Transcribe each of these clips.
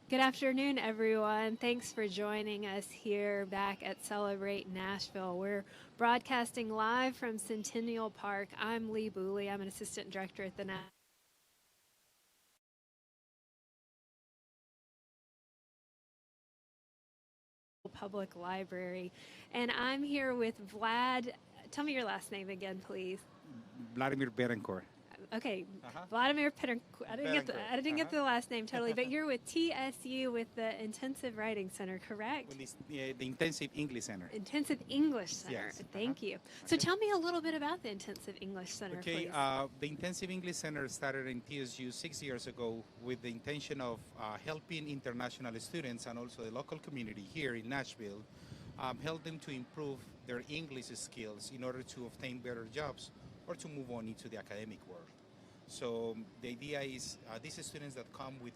Good afternoon, everyone. Thanks for joining us here back at Celebrate Nashville. We're broadcasting live from Centennial Park. I'm Lee Booley. I'm an assistant director at the Nashville Public Library. And I'm here with Vlad. Tell me your last name again, please. Vladimir Berencourt. Okay, Vladimir Pettencourt. I didn't get the last name totally, but you're with TSU with the Intensive Writing Center, correct? The Intensive English Center. Intensive English Center. Yes. Thank you. So tell me a little bit about the Intensive English Center, Okay, please. the Intensive English Center started in TSU 6 years ago with the intention of helping international students and also the local community here in Nashville, help them to improve their English skills in order to obtain better jobs or to move on into the academic world. So the idea is these students that come with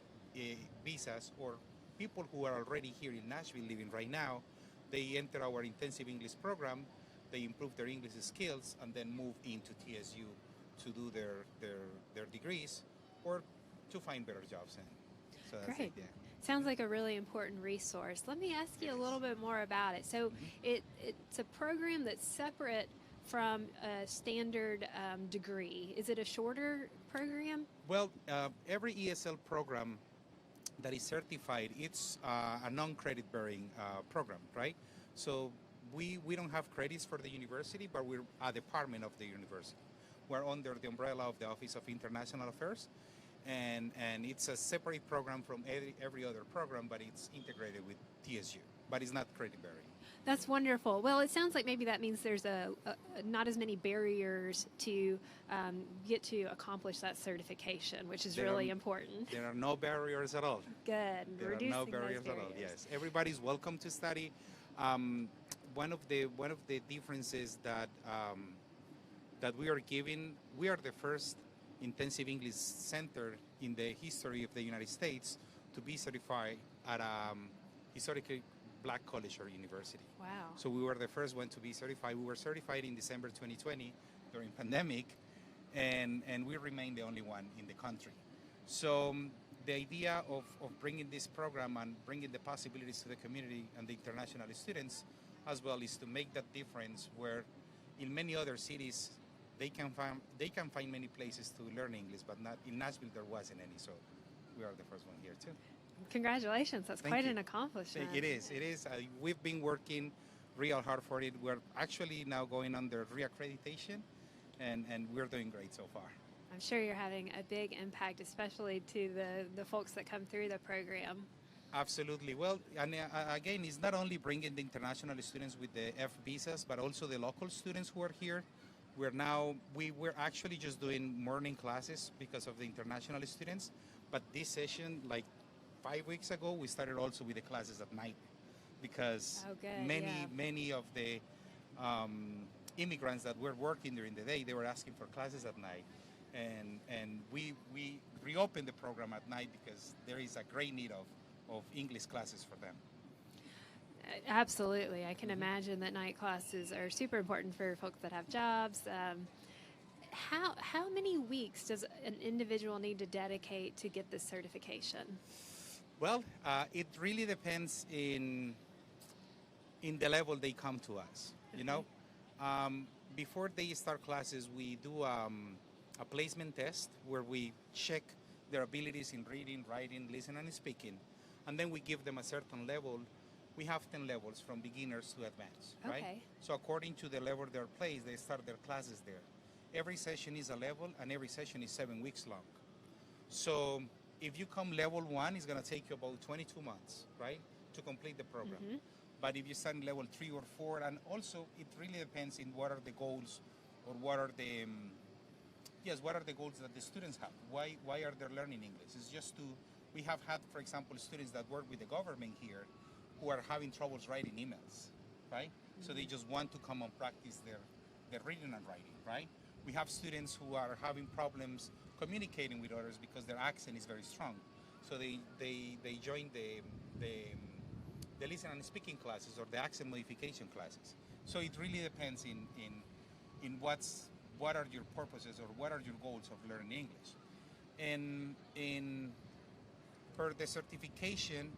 visas or people who are already here in Nashville living right now, they enter our intensive English program, they improve their English skills, and then move into TSU to do their degrees or to find better jobs. And so that's Great. it, yeah. Sounds like a really important resource. Let me ask you a little bit more about it. So it's a program that's separate from a standard degree. Is it a shorter program? Well, every ESL program that is certified, it's a non-credit bearing program, right? So we don't have credits for the university, but we're a department of the university. We're under the umbrella of the Office of International Affairs, and it's a separate program from every other program, but it's integrated with TSU, but it's not credit bearing. That's wonderful. Well, it sounds like maybe that means there's not as many barriers to get to accomplish that certification, which is really important. There are no barriers at all. Good. There Reducing are no barriers at all. Yes, everybody's welcome to study. One of the differences that we are giving, we are the first intensive English center in the history of the United States to be certified at historically Black college or university. Wow. So we were the first one to be certified. We were certified in December 2020 during pandemic, and we remain the only one in the country. So the idea of bringing this program and bringing the possibilities to the community and the international students as well is to make that difference where in many other cities they can find many places to learn English, but not in Nashville there wasn't any. So we are the first one here too. Congratulations. That's Thank quite you. an accomplishment. It is. We've been working real hard for it. We're actually now going under reaccreditation, and we're doing great so far. I'm sure you're having a big impact, especially to the folks that come through the program. Absolutely. Well, and again, it's not only bringing the international students with the F visas, but also the local students who are here. We're actually just doing morning classes because of the international students, but this session, like 5 weeks ago, we started also with the classes at night because many of the immigrants that were working during the day, they were asking for classes at night. And we reopened the program at night because there is a great need of English classes for them. Absolutely. I can imagine that night classes are super important for folks that have jobs. How many weeks does an individual need to dedicate to get this certification? Well, it really depends in the level they come to us. Okay. You know, before they start classes, we do a placement test where we check their abilities in reading, writing, listening, and speaking, and then we give them a certain level. We have 10 levels from beginners to advanced, right? Okay. So according to the level they're placed, they start their classes there. Every session is a level, and every session is 7 weeks long. So if you come level 1, it's going to take you about 22 months, right, to complete the program. Mm-hmm. But if you start in level 3 or 4, and also it really depends in what are the goals or what are the goals that the students have. Why are they learning English? It's just we have had, for example, students that work with the government here who are having troubles writing emails, right? Mm-hmm. So they just want to come and practice their reading and writing, right? We have students who are having problems communicating with others because their accent is very strong. So they join the listening and speaking classes or the accent modification classes. So it really depends in what are your purposes or what are your goals of learning English. And per the certification,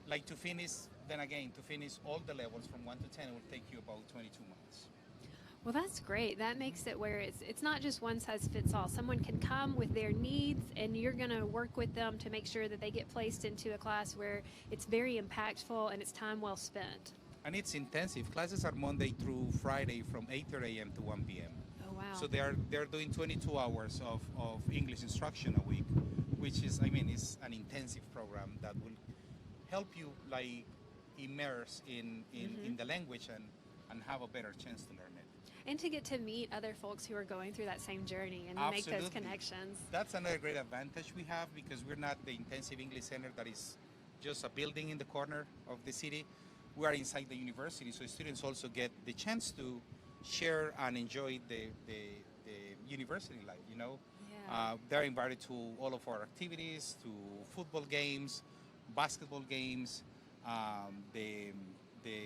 like to finish, then again, to finish all the levels from 1 to 10, it will take you about 22 months. Well, that's great. That makes it where it's not just one size fits all. Someone can come with their needs, and you're going to work with them to make sure that they get placed into a class where it's very impactful and it's time well spent. And it's intensive. Classes are Monday through Friday from 8:30 a.m. to 1 p.m. Oh, wow. So they're doing 22 hours of English instruction a week, which is, I mean, it's an intensive program that will help you like immerse in the language and have a better chance to learn it. And to get to meet other folks who are going through that same journey and make those connections. That's another great advantage we have, because we're not the Intensive English Center that is just a building in the corner of the city. We are inside the university, so students also get the chance to share and enjoy the university life, you know. Yeah. They're invited to all of our activities, to football games, basketball games, the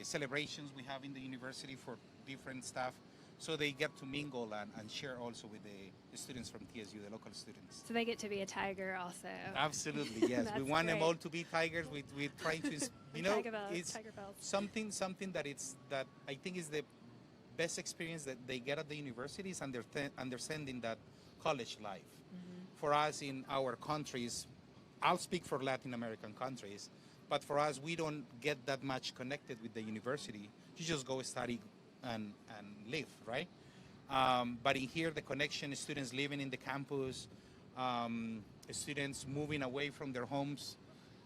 celebrations we have in the university for different staff. So they get to mingle and share also with the students from TSU, the local students. So they get to be a tiger also. Absolutely, yes. We want them great. all to be tigers. We're trying to, you know, it's tiger bells. something that I think is the best experience that they get at the university is understanding that college life. For us in our countries, I'll speak for Latin American countries, but for us, we don't get that much connected with the university. You just go study and live, right? But in here, the connection, students living in the campus, students moving away from their homes,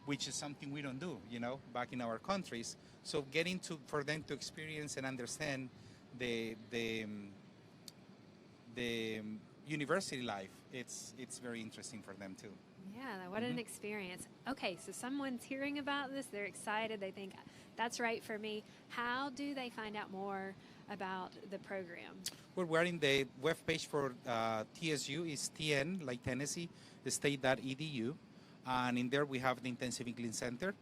which is something we don't do, you know, back in our countries. So getting for them to experience and understand the university life, it's very interesting for them too. Yeah, what an experience. Okay, so someone's hearing about this, they're excited, they think, that's right for me. How do they find out more about the program? Well, we're in the web page for TSU, is TN, like Tennessee, state.edu. And in there we have the Intensive English Center.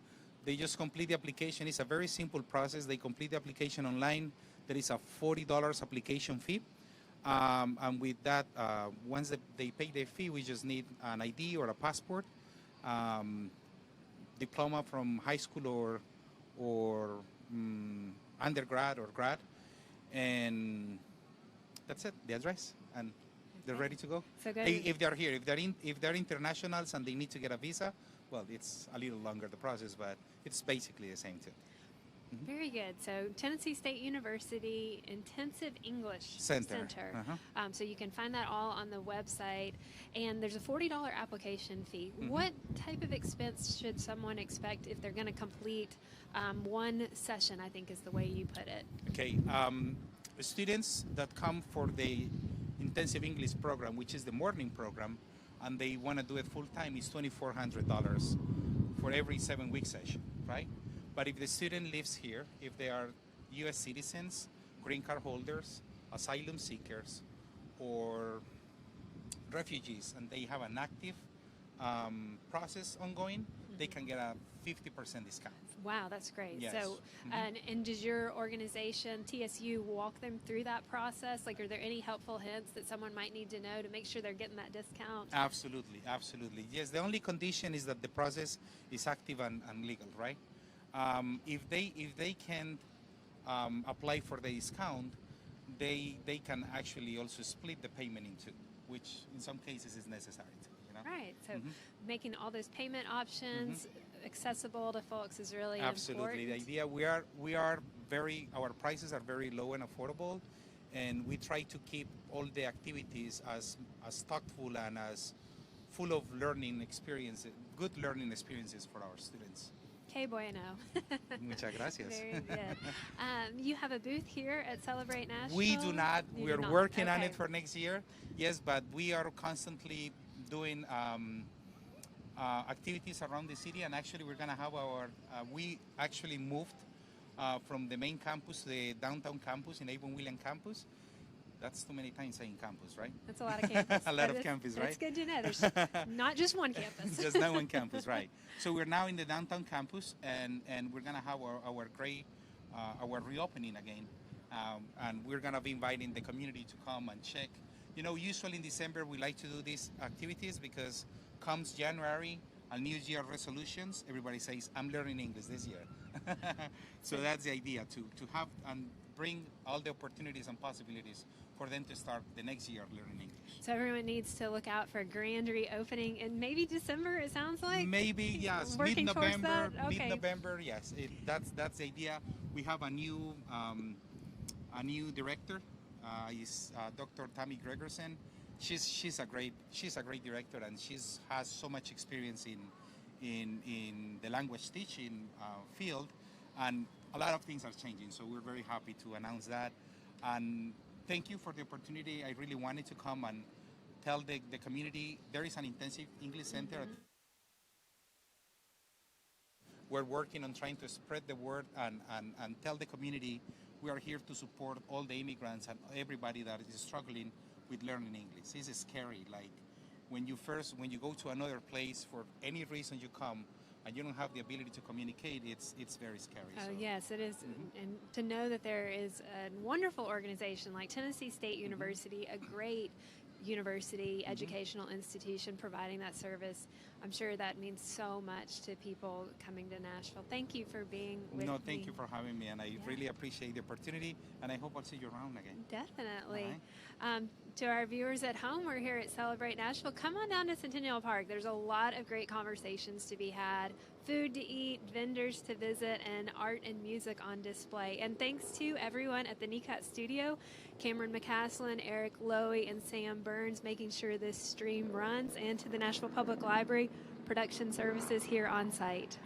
They just complete the application. It's a very simple process. They complete the application online. There is a $40 application fee. And with that, once they pay their fee, we just need an ID or a passport, diploma from high school or undergrad or grad, and that's it. The address, and they're ready to go. So good. If they're here, if they're internationals and they need to get a visa, well, it's a little longer the process, but it's basically the same too. Very good. So Tennessee State University Intensive English Center. So you can find that all on the website. And there's a $40 application fee. What type of expense should someone expect if they're going to complete one session, I think is the way you put it? Okay. Students that come for the Intensive English program, which is the morning program, and they want to do it full time, is $2,400 for every 7-week session, right? But if the student lives here, if they are U.S. citizens, green card holders, asylum seekers, or refugees, and they have an active process ongoing, they can get a 50% discount. Wow, that's great. Yes. So, and does your organization, TSU, walk them through that process? Like, are there any helpful hints that someone might need to know to make sure they're getting that discount? Absolutely, absolutely. Yes, the only condition is that the process is active and legal, right? If they can't apply for the discount, they can actually also split the payment in two, which in some cases is necessary too, you know? Right. So making all those payment options accessible to folks is really Absolutely. important. The idea our prices are very low and affordable, and we try to keep all the activities as thoughtful and as full of learning experiences, good learning experiences for our students. Que bueno. Muchas gracias. Very good. You have a booth here at Celebrate Nashville? We do not. You We're do not. working on Okay. it for next year. Yes, but we are constantly doing activities around the city, and actually we're going to have we actually moved from the main campus to the downtown campus in Avon William campus. That's too many times saying campus, right? That's a lot of campus. A lot of campus, right? That's good to know. There's not just one campus. Just not one campus, right? So we're now in the downtown campus, and we're gonna have our reopening again, and we're gonna be inviting the community to come and check. You know, usually in December we like to do these activities because comes January, And New Year resolutions, everybody says, I'm learning English this year. So that's the idea, to have and bring all the opportunities and possibilities for them to start the next year learning English. So everyone needs to look out for a grand reopening in maybe December, it sounds like? Maybe, yes, Working towards mid-November. that? Okay. Mid-November, yes. That's the idea. We have a new director, is Dr. Tammy Gregerson. She's a great director, and has so much experience in the language teaching field, and a lot of things are changing. So we're very happy to announce that, and thank you for the opportunity. I really wanted to come and tell the community there is an intensive English center. We're working on trying to spread the word and tell the community we are here to support all the immigrants and everybody that is struggling with learning English. This is scary. Like when you go to another place, for any reason you come and you don't have the ability to communicate, it's very scary. Oh, yes, it is. And to know that there is a wonderful organization like Tennessee State University, a great university, educational institution providing that service, I'm sure that means so much to people coming to Nashville. Thank you for being with me. No, thank you for having me, and I really appreciate the opportunity, and I hope I'll see you around again. Definitely. Right. To our viewers at home, we're here at Celebrate Nashville. Come on down to Centennial Park. There's a lot of great conversations to be had, food to eat, vendors to visit, and art and music on display. And thanks to everyone at the NECUT studio, Cameron McCaslin, Eric Lowy, and Sam Burns, making sure this stream runs, and to the Nashville Public Library production services here on site.